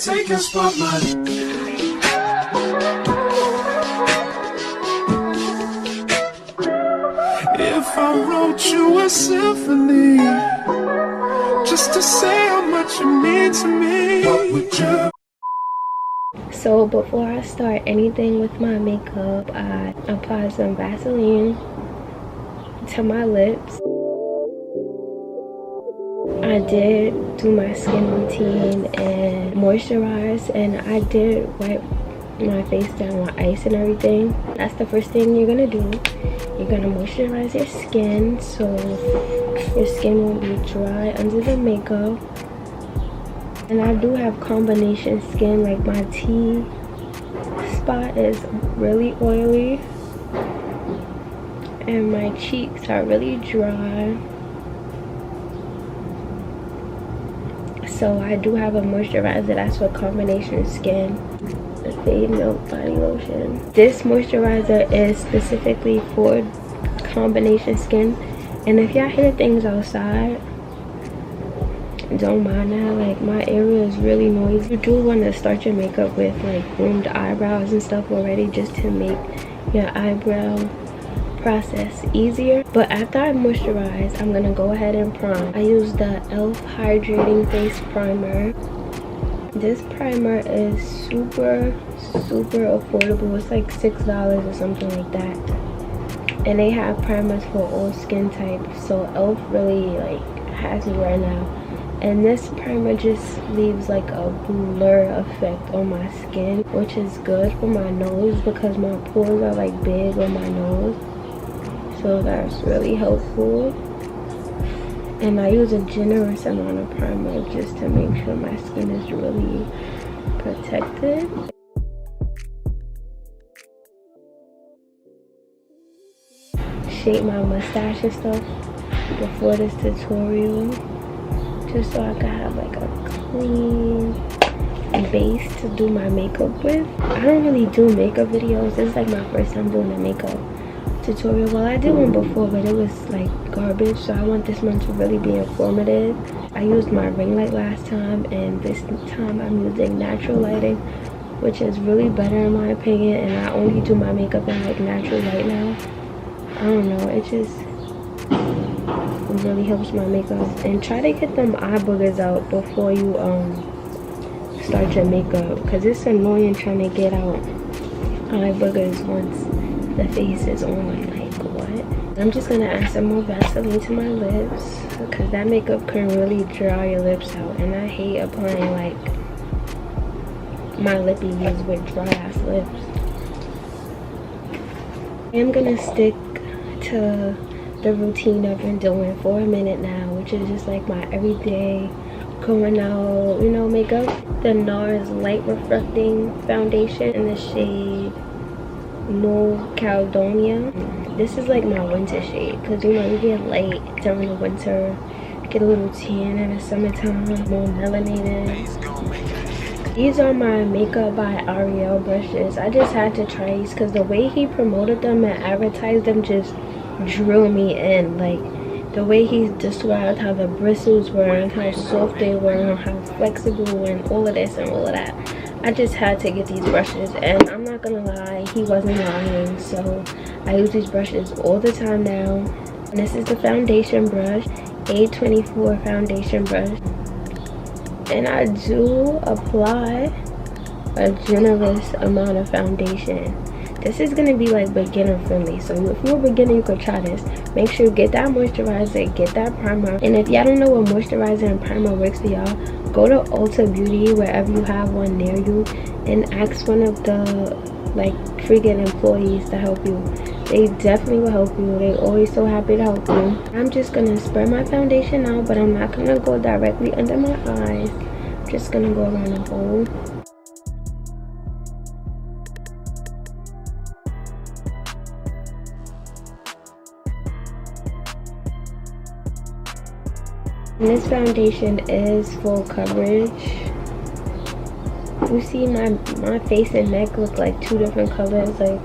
take your spotlight. If I wrote you a symphony, just to say how much you mean to me, what would you? So before I start anything with my makeup, I apply some Vaseline to my lips. I did do my skin routine and moisturize, and I did wipe my face down with ice and everything. That's the first thing you're gonna do. You're gonna moisturize your skin so your skin won't be dry under the makeup. And I do have combination skin, like my T spot is really oily and my cheeks are really dry. So I do have a moisturizer that's for combination skin. The Fade Milk Body Lotion. This moisturizer is specifically for combination skin. And if y'all hear things outside, don't mind that. Like, my area is really noisy. You do want to start your makeup with like groomed eyebrows and stuff already, just to make your eyebrow process easier. But after I moisturize, I'm gonna go ahead and prime. I use the E.L.F Hydrating Face Primer. This primer is super affordable. It's like $6 or something like that. And they have primers for all skin types. So E.L.F really like has me right now. And this primer just leaves like a blur effect on my skin, which is good for my nose because my pores are like big on my nose. So that's really helpful. And I use a generous amount of primer just to make sure my skin is really protected. Shape my mustache and stuff before this tutorial, just so I can have like a clean base to do my makeup with. I don't really do makeup videos. This is like my first time doing a makeup tutorial. Well, I did one before, but it was like garbage, so I want this one to really be informative. I used my ring light last time, and this time I'm using natural lighting, which is really better in my opinion, and I only do my makeup in like natural light now. I don't know, it just really helps my makeup. And try to get them eye boogers out before you start your makeup, because it's annoying trying to get out eye boogers once the face is on. Like, what? I'm just gonna add some more Vaseline to my lips because that makeup can really dry your lips out, and I hate applying like my lippies with dry ass lips. I'm gonna stick to the routine I've been doing for a minute now, which is just like my everyday going out, you know, makeup. The Nars Light Reflecting Foundation in the shade CALEDONIA. This is like my winter shade because, you know, you get light during the winter, get a little tan in the summertime, more melanated. These are my Makeup by Ariel brushes. I just had to try these because the way he promoted them and advertised them just drew me in. Like, the way he described how the bristles were and how soft they were and how flexible and all of this and all of that. I just had to get these brushes, and I'm not gonna lie, he wasn't lying. So I use these brushes all the time now. And this is the foundation brush, A24 foundation brush. And I do apply a generous amount of foundation. This is gonna be like beginner friendly, so if you're a beginner, you could try this. Make sure you get that moisturizer, get that primer. And if y'all don't know what moisturizer and primer works for y'all, go to Ulta Beauty, wherever you have one near you, and ask one of the like freaking employees to help you. They definitely will help you. They always so happy to help you. I'm just gonna spread my foundation out, but I'm not gonna go directly under my eyes. I'm just gonna go around the whole. And this foundation is full coverage. You see my face and neck look like two different colors. Like,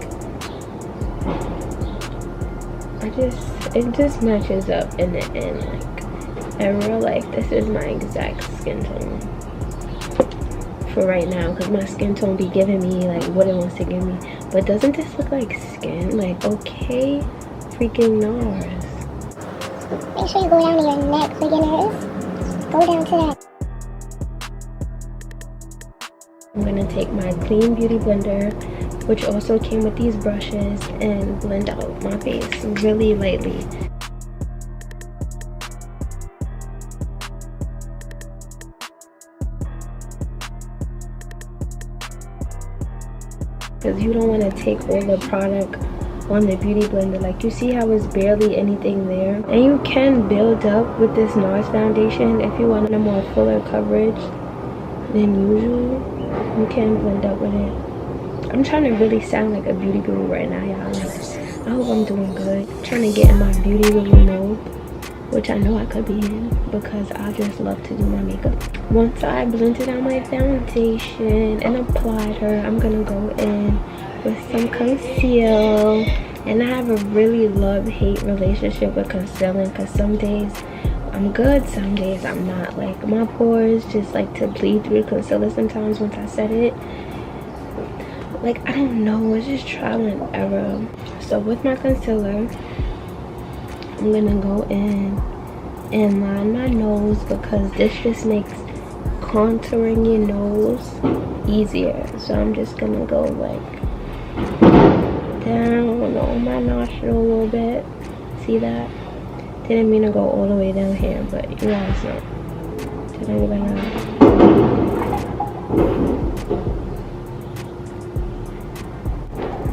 it just matches up in the end. Like, in real life, this is my exact skin tone. for right now because my skin tone be giving me like what it wants to give me. But doesn't this look like skin? Like, okay, freaking Nars. Make sure you go down to your neck, beginners. Go down to that. I'm gonna take my clean beauty blender, which also came with these brushes, and blend out my face really lightly. Because you don't want to take all the product on the beauty blender. Like, you see how it's barely anything there, and you can build up with this Nars foundation if you want a more fuller coverage than usual. You can blend up with it. I'm trying to really sound like a beauty guru right now, y'all. Like, I hope I'm doing good. I'm trying to get in my beauty guru mode, which I know I could be in because I just love to do my makeup. Once I blended out my foundation and applied her, I'm gonna go in with some conceal. And I have a really love-hate relationship with concealing because some days I'm good, some days I'm not. Like, my pores just like to bleed through concealer sometimes once I set it. Like, I don't know, it's just trial and error. So with my concealer, I'm gonna go in and line my nose because this just makes contouring your nose easier. So I'm just gonna go like down on my nostril a little bit. See that? Didn't mean to go all the way down here, but you guys know. Then I'm gonna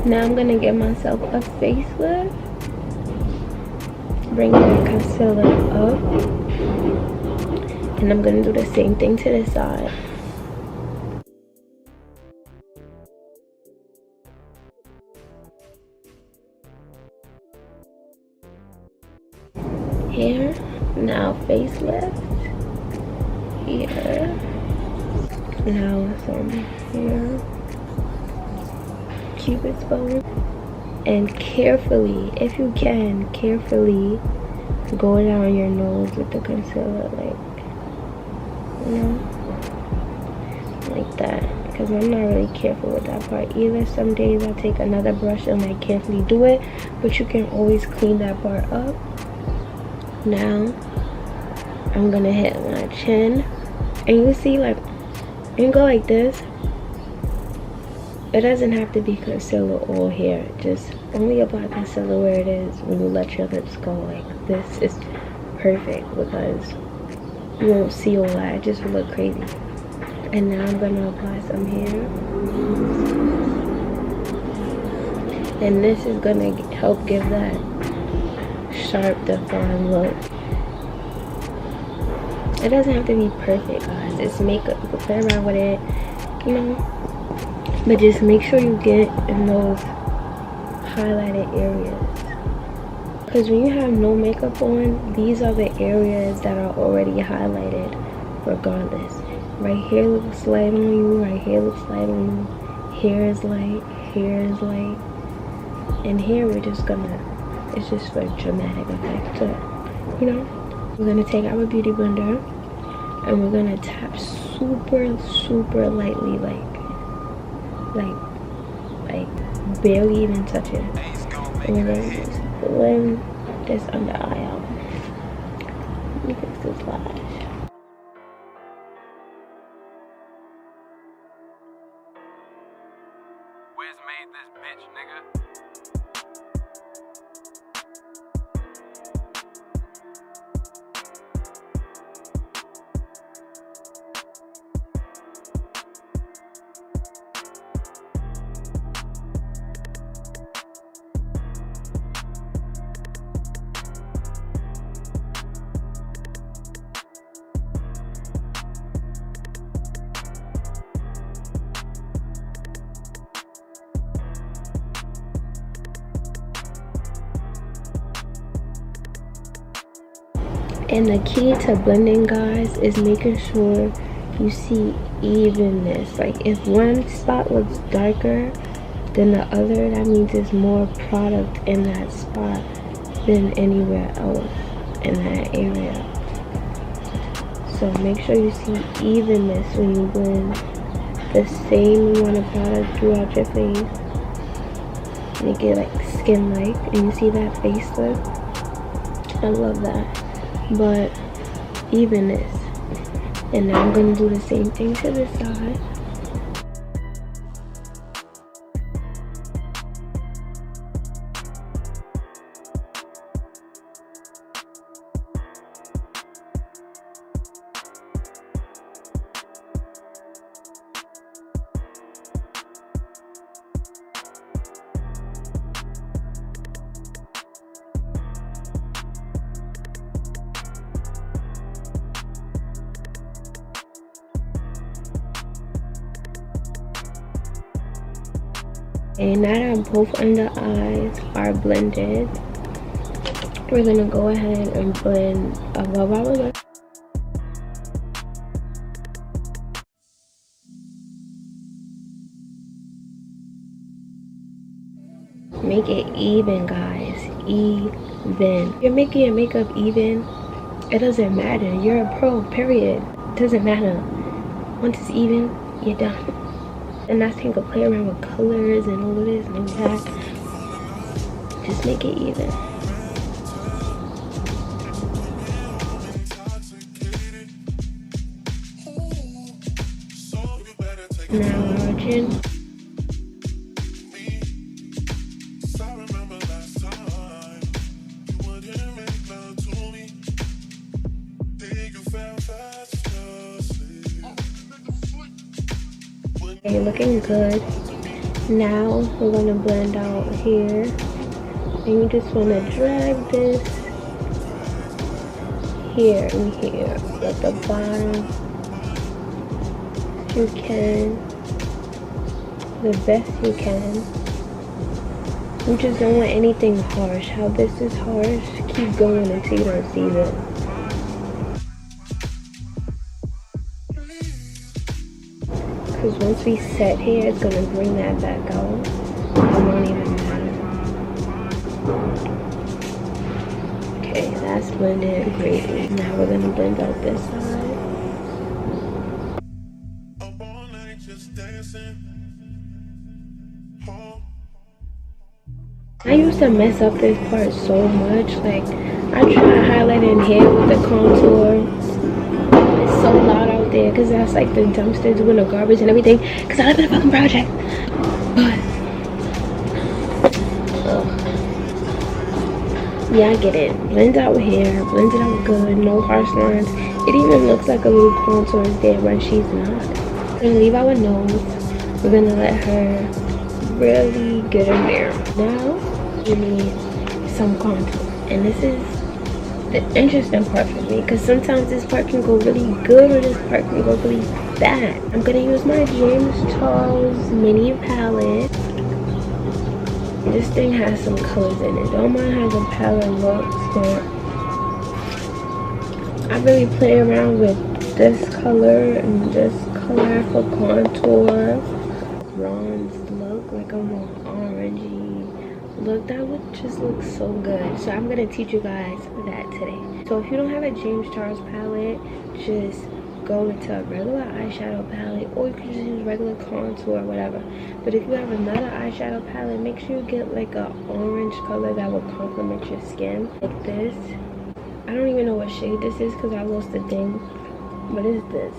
now I'm gonna give myself a facelift. Bring the concealer up, and I'm gonna do the same thing to the side. Here, now facelift. Here, now some here. Cupid's bow. And carefully, if you can, carefully go down your nose with the concealer, like, you know, like that. Because I'm not really careful with that part either. Some days I take another brush and like carefully do it, but you can always clean that part up. Now I'm gonna hit my chin, and you see, like, you can go like this. It doesn't have to be concealer all here. Just only apply concealer where it is when you let your lips go. Like, this is perfect because you won't see all that. It just will look crazy. And now I'm gonna apply some here. And this is gonna help give that sharp, defined look. It doesn't have to be perfect, guys. It's makeup. You can play around with it, you know. But just make sure you get in those highlighted areas. Because when you have no makeup on, these are the areas that are already highlighted regardless. Right here looks light on you, right here looks light on you. Here is light, here is light. And here we're just gonna, it's just for dramatic effect. So, you know, we're gonna take our beauty blender and we're gonna tap super, super lightly, like barely even touch it. And we're gonna just blend this under eye out. Let me fix this lash. Wiz made this bitch, nigga. And the key to blending, guys, is making sure you see evenness. Like, if one spot looks darker than the other, that means there's more product in that spot than anywhere else in that area. So make sure you see evenness when you blend. the same amount of product throughout your face. Make it like skin-like, and you see that facelift? I love that. But evenness. And now I'm gonna do the same thing to the side. And now that both under eyes are blended, we're gonna go ahead and blend above our lip. Make it even, guys. Even. If you're making your makeup even, it doesn't matter. You're a pro, period. It doesn't matter. Once it's even, you're done. And that's how you can play around with colors and all of this and that. Just make it even. Now our chin. Okay, looking good. Now we're gonna blend out here, and you just wanna drag this here and here at the bottom. If you can, the best you can. You just don't want anything harsh. How this is harsh, keep going until you don't see this. Because once we set here, it's going to bring that back out. It won't even matter. Okay, that's blended greatly. Now we're going to blend out this side. I used to mess up this part so much. Like, I tried highlighting here with the contour. It's so loud out there because that's like the dumpster doing the garbage and everything, because I live in a fucking project. But yeah, I get it. Blend out here, blend it out good, no harsh lines. It even looks like a little contour is there when she's not. We're gonna leave our nose. We're gonna let her really get in there. Now we need some contour, and this is the interesting part for me, because sometimes this part can go really good or this part can go really bad. I'm gonna use my James Charles mini palette. This thing has some colors in it. Don't mind how the palette looks, but I really play around with this color and this color for contour. Bronze look, like a more orangey look. That would just look so good. So I'm gonna teach you guys that today. So if you don't have a James Charles palette, just go into a regular eyeshadow palette, or you can just use regular contour or whatever. But if you have another eyeshadow palette, make sure you get like a orange color that will complement your skin, like this. I don't even know what shade this is because I lost the thing. What is this?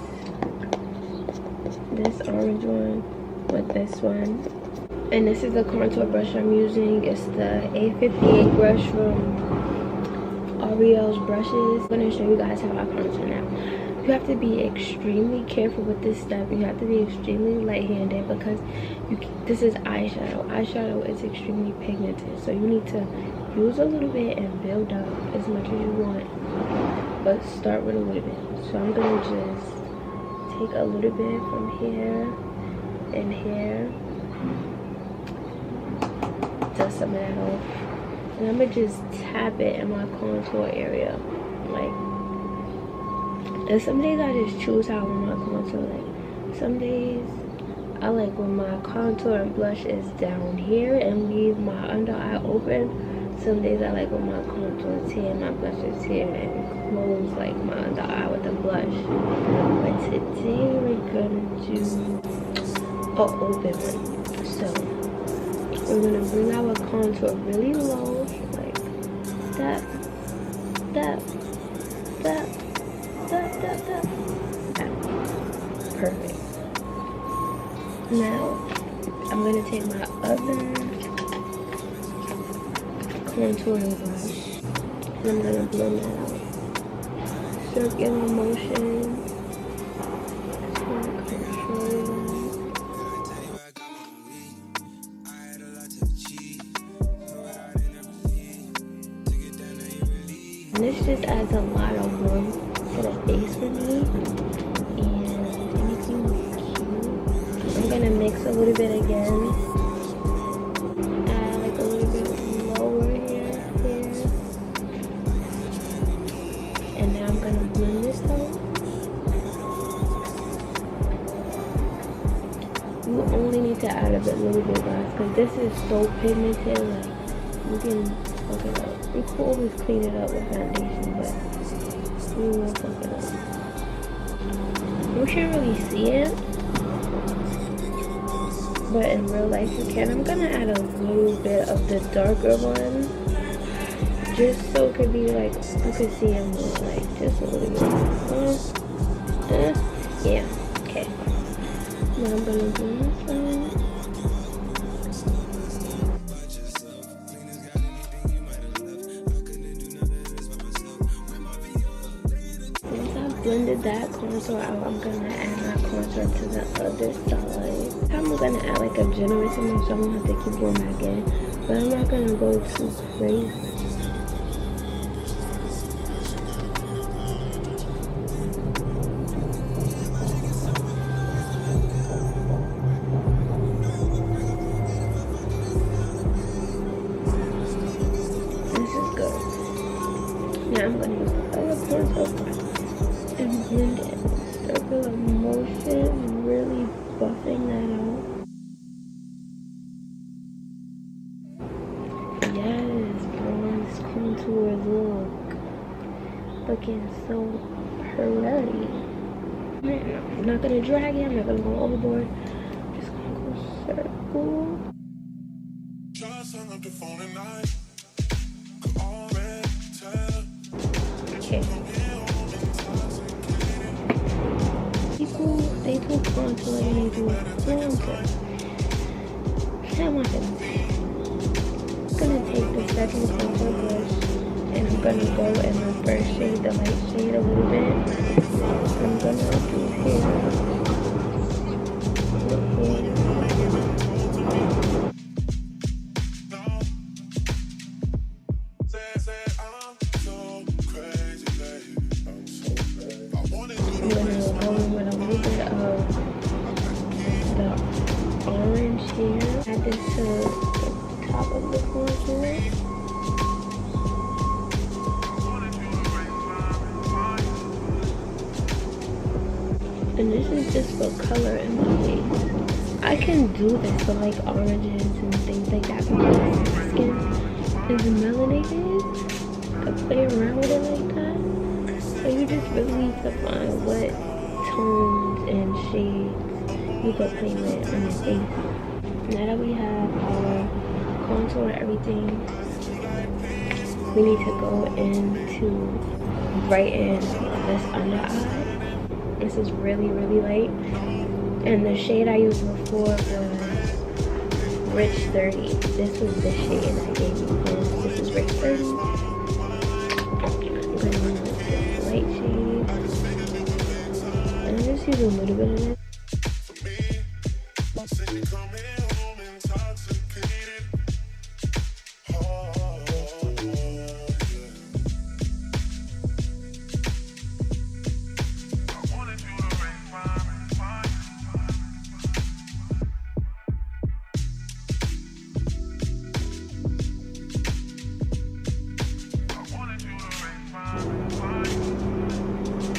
This orange one with this one. And this is the contour brush I'm using. It's the A58 brush from Ariel's brushes. I'm going to show you guys how I contour now. You have to be extremely careful with this step. You have to be extremely light-handed because this is eyeshadow. Eyeshadow is extremely pigmented. So you need to use a little bit and build up as much as you want. But start with a little bit. So I'm going to just take a little bit from here and here. Dust some of that off, and I'm gonna just tap it in my contour area. Like, and some days I just choose how I want my contour. Like, some days I like when my contour and blush is down here and leave my under eye open. Some days I like when my contour is here and my blush is here and close like my under eye with the blush. But today we're gonna do open one. So we're gonna bring our contour really low, like that. Perfect. Now I'm gonna take my other contouring brush and I'm gonna blend that out. Circular motion. And this just adds a lot of warmth to the face for me, and it makes me look cute. I'm gonna mix a little bit again. Add like a little bit lower here. And now I'm gonna blend this out. You only need to add a little bit, guys, because this is so pigmented. Like, you can fuck it up. You could always clean it up with foundation, but you will fuck it up. You can't really see it, but in real life you can. I'm gonna add a little bit of the darker one, just so it could be like, you could see it more, like just a little bit. Yeah, okay. Now I'm gonna do this one. Blended that contour out, I'm gonna add my contour to the other side. I'm gonna add like a generous amount so I don't have to keep going back in, but I'm not gonna go too crazy. This is good. Now I'm gonna use the other contour and blend it. Circular motion, really buffing that out. Yes, bronze contours looking so pretty. I'm not gonna drag it, I'm not gonna go overboard. I'm just gonna go circle. Okay. They do contour and they do contour. I'm not gonna say. I'm gonna take the second contour brush and I'm gonna go in the first shade, the light shade a little bit. I'm gonna do here. Add this to the top of the contour. And this is just for color in my face. I can do this for like oranges and things like that because my skin is melanated. I can play around with it like that. So you just really need to find what tones and shades you can play with on your face. Now that we have our contour and everything, we need to go into brighten this under eye. This is really light. And the shade I used before was Rich 30. This was the shade I gave you. This is Rich 30. I'm going to use this light shade. And I'm just using a little bit of this.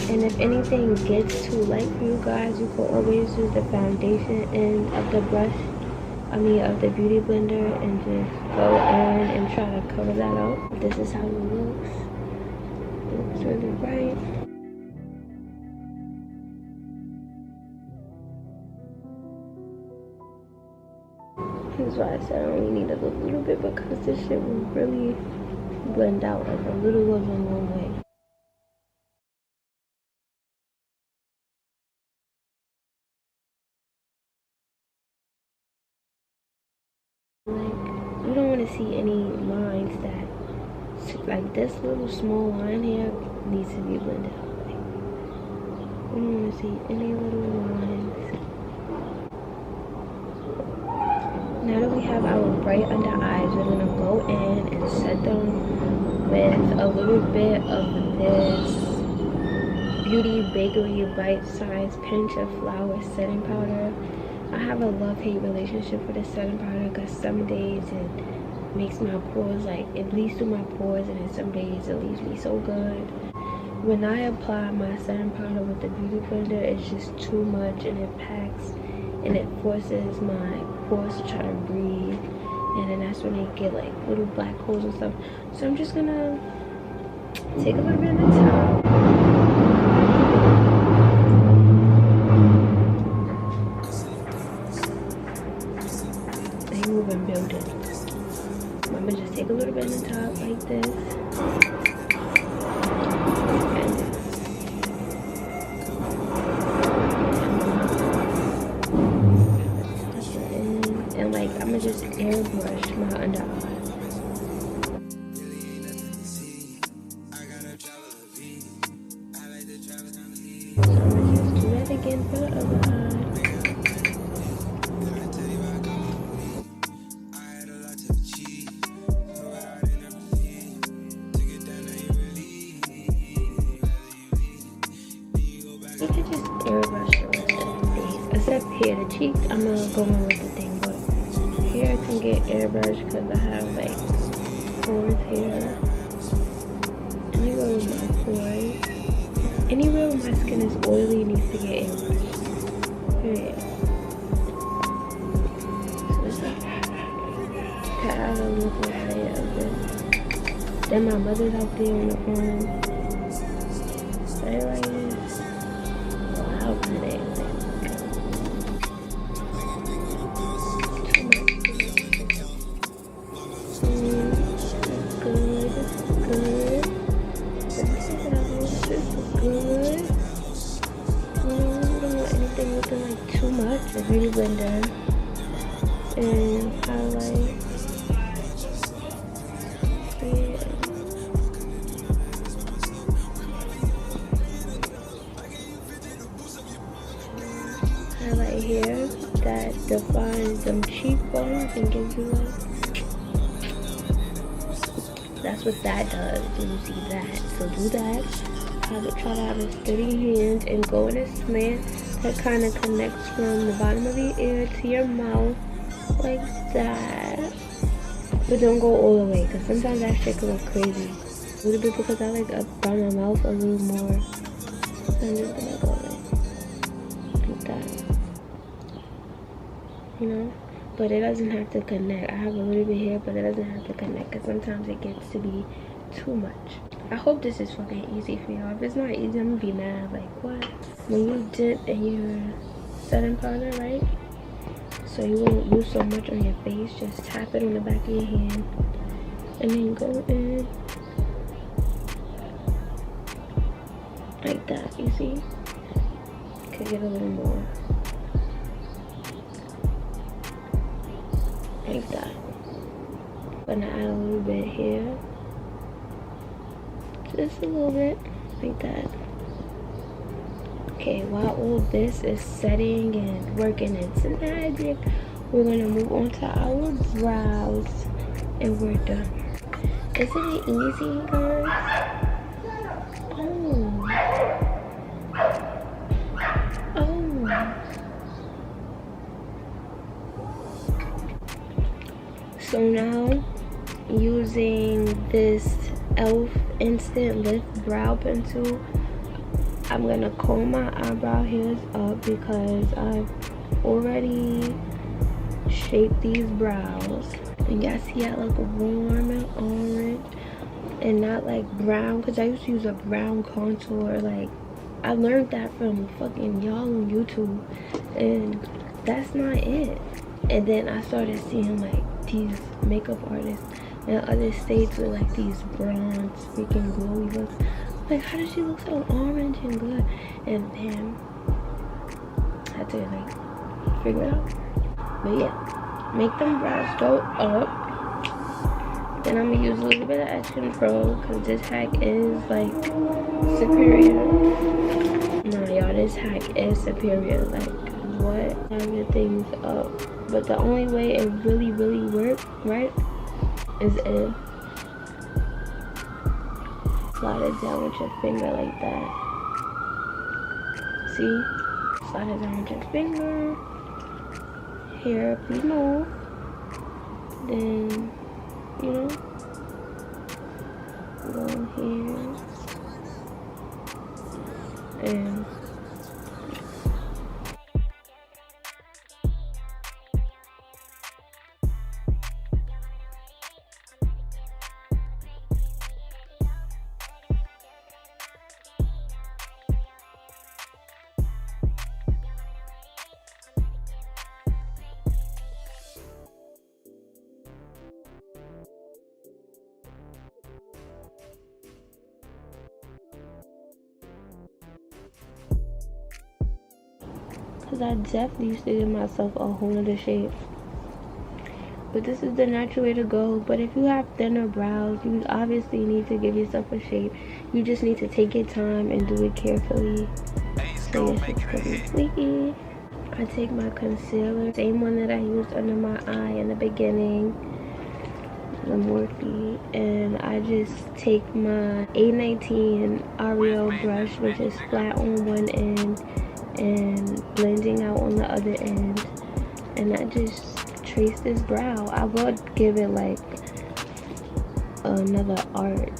And if anything gets too light for you guys, you can always use the foundation end of the brush, of the beauty blender, and just go in and try to cover that up. This is how it looks. It looks really bright. That's why I said I only need a little bit, because this shit will really blend out. Like a little goes a long way. Like, you don't want to see any lines that, like this little small line here needs to be blended out. Like, you don't want to see any little lines. Now that we have our bright under eyes, we're gonna go in and set them with a little bit of this Beauty Bakery bite-sized pinch of flour setting powder. I have a love-hate relationship with this setting powder, because some days it makes my pores, like it bleeds through my pores, and then some days it leaves me so good. When I apply my setting powder with the beauty blender, it's just too much, and it packs and it forces my pores to try to breathe, and then that's when they get like little black holes and stuff. So I'm just gonna take a little bit of the top. Moving buildings. I'm gonna just take a little bit on the top like this, and like I'm gonna just airbrush my under eye. So I'm gonna just do that again for the other eye. You can just airbrush the rest of the face. Except here, the cheeks, I'm gonna go in with the thing, but here I can get airbrushed because I have like pores here. Anywhere with my pores, anywhere where my skin is oily needs to get airbrushed. Period. So it's like, I have a little layer of this. Then my mother's out there in the corner. Stay right here. Wow, today. Too much. The beauty blender and highlight. Yeah. Highlight here that defines them cheekbones and gives you like. That's what that does. You see that? So do that. Try to have a steady hand and go in a slant that kind of connects from the bottom of your ear to your mouth, like that. But don't go all the way, because sometimes that shit can look crazy. A little bit, because I like up by my mouth a little more. So I'm just gonna go like that, you know. But it doesn't have to connect. I have a little bit here, but it doesn't have to connect, because sometimes it gets to be too much. I hope this is fucking easy for y'all. If it's not easy, I'm gonna be mad. Like, what? When you dip in your setting powder, right? So you won't use so much on your face. Just tap it on the back of your hand. And then go in. Like that, you see? Could get a little more. Like that. Gonna add a little bit here. Just a little bit, like that. Okay, while all this is setting and working its magic, we're gonna move on to our brows, and we're done. Isn't it easy, guys? Oh. So now, using this E.L.F. Instant Lift Brow Pencil, I'm gonna comb my eyebrow hairs up, because I've already shaped these brows. And y'all see I look warm and orange and not like brown, because I used to use a brown contour. Like, I learned that from fucking y'all on YouTube, and that's not it. And then I started seeing like these makeup artists in other states with like these bronze freaking glowy looks. Like, how does she look so orange and good? And then I had to like figure it out. But yeah, make them brows go up. Then I'm gonna use a little bit of Action Pro because this hack is like superior. Nah, y'all, this hack is superior. Like, what? Have your things up. But the only way it really works, right, is if slide it down with your finger like that. See? Slide it down with your finger. Here, please move. Then, you know, go here and because I definitely used to give myself a whole other shape. But this is the natural way to go. But if you have thinner brows, you obviously need to give yourself a shape. You just need to take your time and do it carefully. So your shit's gonna be sleeky. I take my concealer, same one that I used under my eye in the beginning, the Morphe, and I just take my A19 Ariel brush, which is flat on one end and blending out on the other end, and I just trace this brow. I would give it like another arch.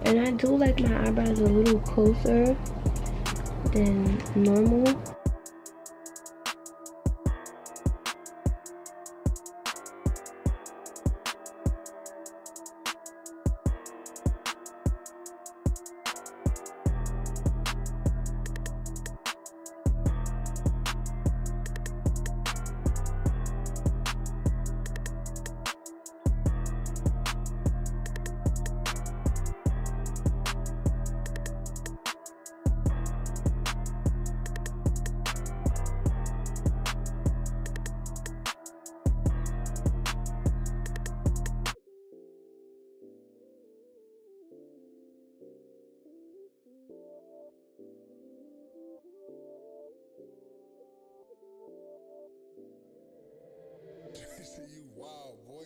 And I do like my eyebrows a little closer than normal. You wild, boy.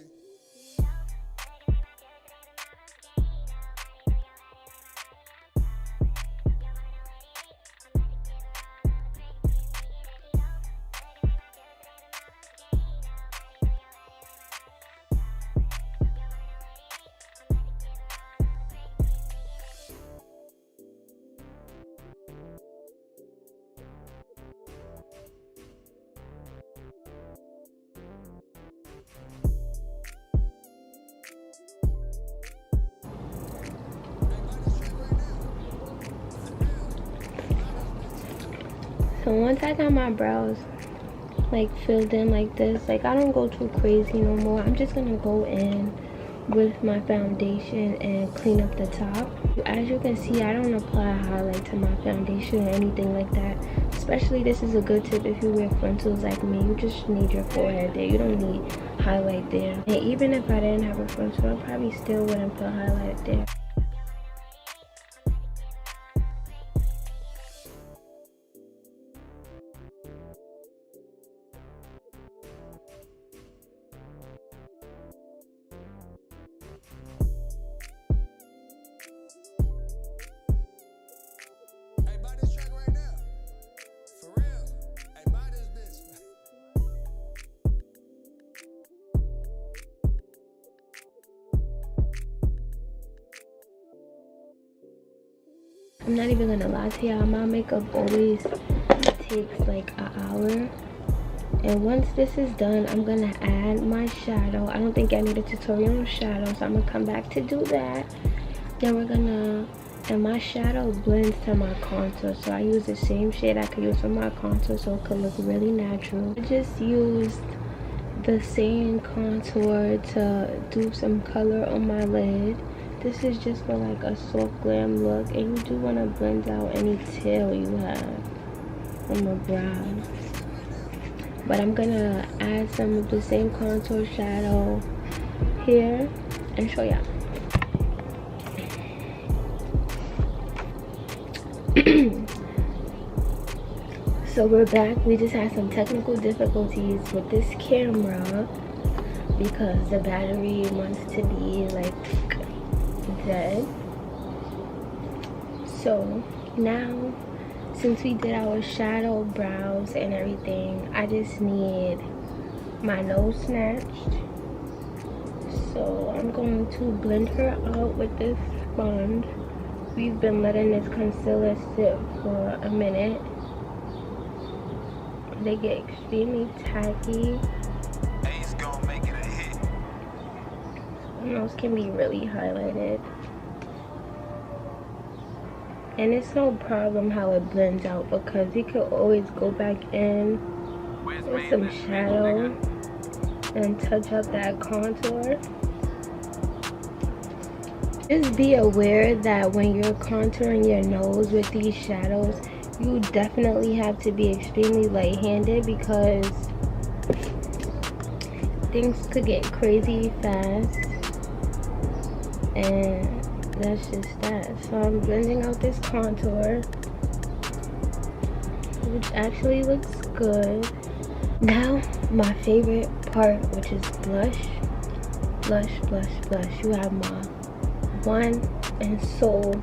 So once I got my brows like filled in like this, like I don't go too crazy no more. I'm just gonna go in with my foundation and clean up the top. As you can see, I don't apply highlight to my foundation or anything like that. Especially, this is a good tip if you wear frontals like me. You just need your forehead there. You don't need highlight there. And even if I didn't have a frontal, I probably still wouldn't put highlight there. I'm not even gonna lie to y'all, my makeup always takes like an hour. And once this is done, I'm gonna add my shadow. I don't think I need a tutorial on shadow, so I'm gonna come back to do that. Then we're gonna, and my shadow blends to my contour, so I use the same shade I could use for my contour so it could look really natural. I just used the same contour to do some color on my lid. This is just for like a soft glam look, and you do want to blend out any tail you have on the brows. But I'm gonna add some of the same contour shadow here and show y'all. So we're back. We just had some technical difficulties with this camera because the battery wants to be like dead. So now, since we did our shadow, brows and everything, I just need my nose snatched. So I'm going to blend her out with this sponge. We've been letting this concealer sit for a minute. They get extremely tacky. My nose can be really highlighted. And it's no problem how it blends out because you could always go back in with some shadow and touch up that contour. Just be aware that when you're contouring your nose with these shadows, you definitely have to be extremely light-handed because things could get crazy fast. And that's just that. So I'm blending out this contour, which actually looks good. Now my favorite part, which is blush. Blush, blush, blush. You have my one and soul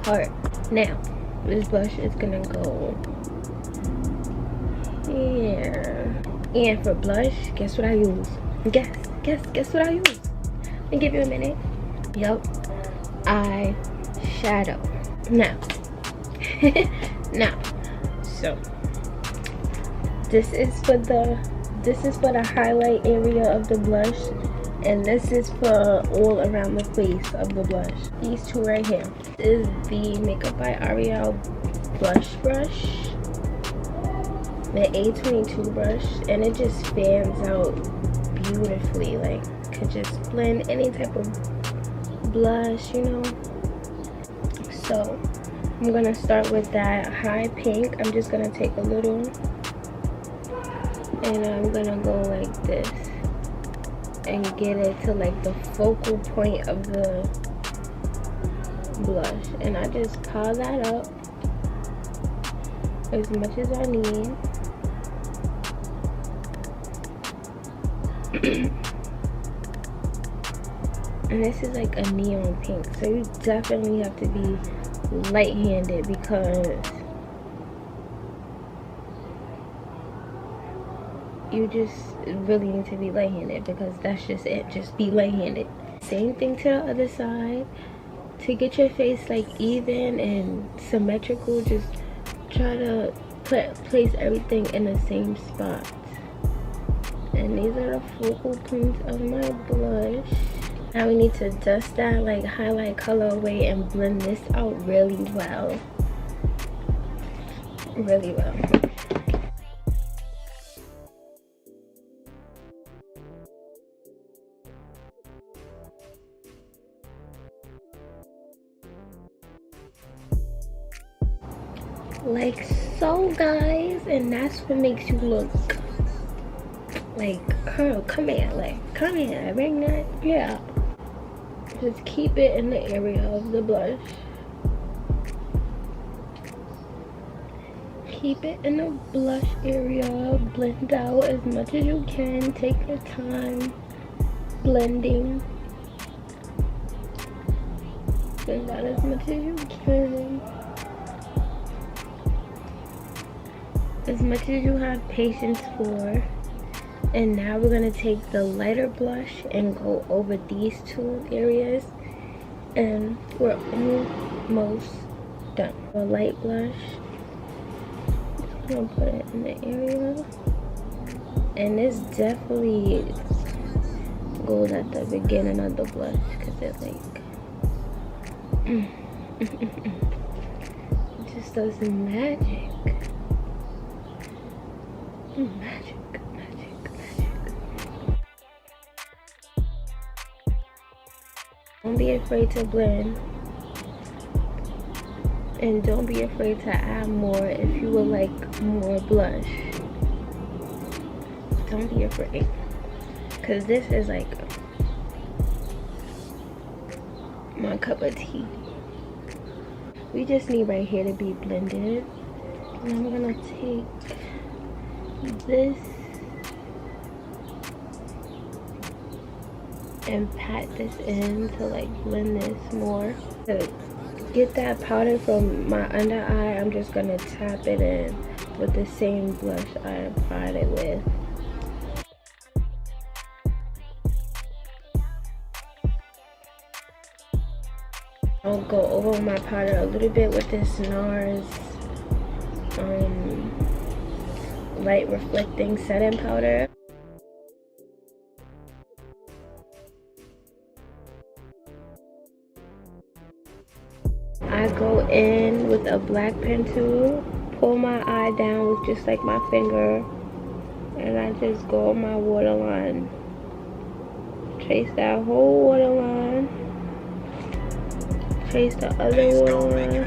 heart. Now this blush is gonna go here. And for blush, guess what I use? Guess what I use? Let me give you a minute. Yup, eyeshadow. Now so this is for the highlight area of the blush, and this is for all around the face of the blush. These two right here. This is the Makeup by Ariel blush brush, the A22 brush, and it just fans out beautifully. Like, could just blend any type of blush, you know. So I'm gonna start with that high pink. I'm just gonna take a little and I'm gonna go like this and get it to like the focal point of the blush, and I just pile that up as much as I need. And this is like a neon pink, so you definitely have to be light-handed because you just really need to be light-handed because that's just it. Just be light-handed. Same thing to the other side. To get your face like even and symmetrical, just try to place everything in the same spot. And these are the focal points of my blush. Now we need to dust that like highlight color away and blend this out really well. Really well. like so, guys, and that's what makes you look like, girl, come here, like, come here, bring that, yeah. Just keep it in the area of the blush. Keep it in the blush area. Blend out as much as you can. Take your time blending. Blend out as much as you can. As much as you have patience for. And now we're gonna take the lighter blush and go over these two areas, and we're almost done. A light blush, I'm gonna put it in the area, and this definitely goes at the beginning of the blush because it like it just does magic. Magic. Don't be afraid to blend, and don't be afraid to add more if you would like more blush. Don't be afraid, because this is like my cup of tea. We just need right here to be blended, and I'm gonna take this and pat this in to like blend this more. To get that powder from my under eye, I'm just gonna tap it in with the same blush I applied it with. I'll go over my powder a little bit with this Nars light reflecting setting powder. I go in with a black pen tool, pull my eye down with just like my finger, and I just go on my waterline. Trace that whole waterline. Trace the other waterline.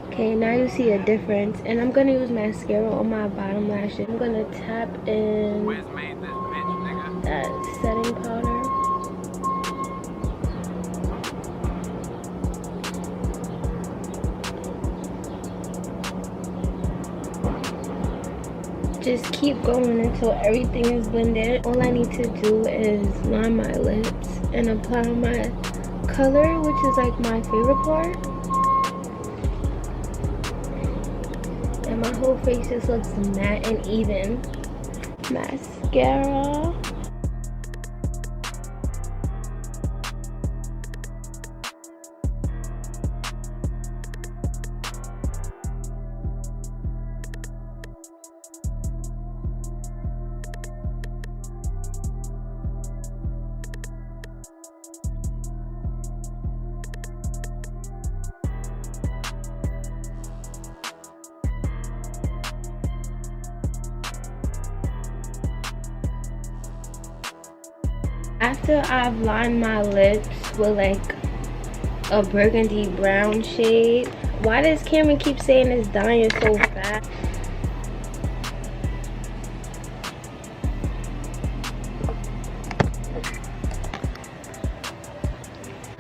Okay, now you see a difference, and I'm gonna use mascara on my bottom lashes. I'm gonna tap in that setting powder. Just keep going until everything is blended. All I need to do is line my lips and apply my color, which is like my favorite part. And my whole face just looks matte and even. Mascara. After I've lined my lips with like a burgundy brown shade. Why does Cameron keep saying it's dying so fast?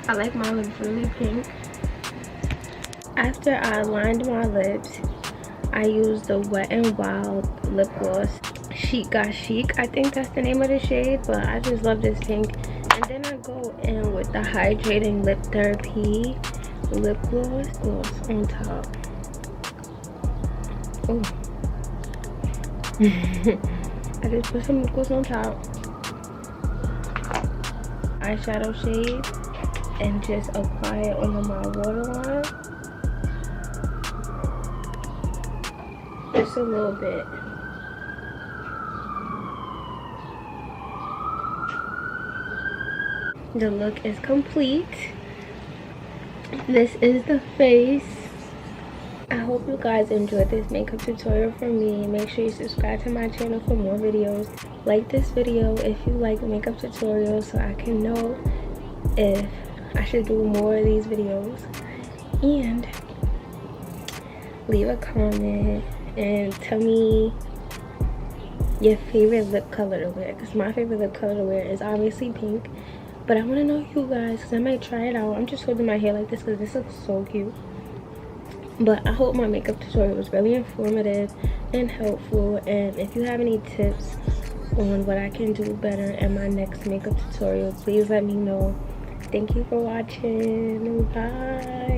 I like my lips really pink. After I lined my lips, I used the Wet n Wild lip gloss. Chic Got Chic, I think that's the name of the shade, but I just love this pink. And then I go in with the Hydrating Lip Therapy lip gloss on top. Oh. I just put some lip gloss on top. Eyeshadow shade, and just apply it on my waterline. Just a little bit. The look is complete. This is the face. I hope you guys enjoyed this makeup tutorial from me. Make sure you subscribe to my channel for more videos. Like this video if you like makeup tutorials so I can know if I should do more of these videos. And leave a comment and tell me your favorite lip color to wear, because my favorite lip color to wear is obviously pink, but I want to know you guys, because I might try it out. I'm just holding my hair like this because this looks so cute. But I hope my makeup tutorial was really informative and helpful, and if you have any tips on what I can do better in my next makeup tutorial, please let me know. Thank you for watching. Bye.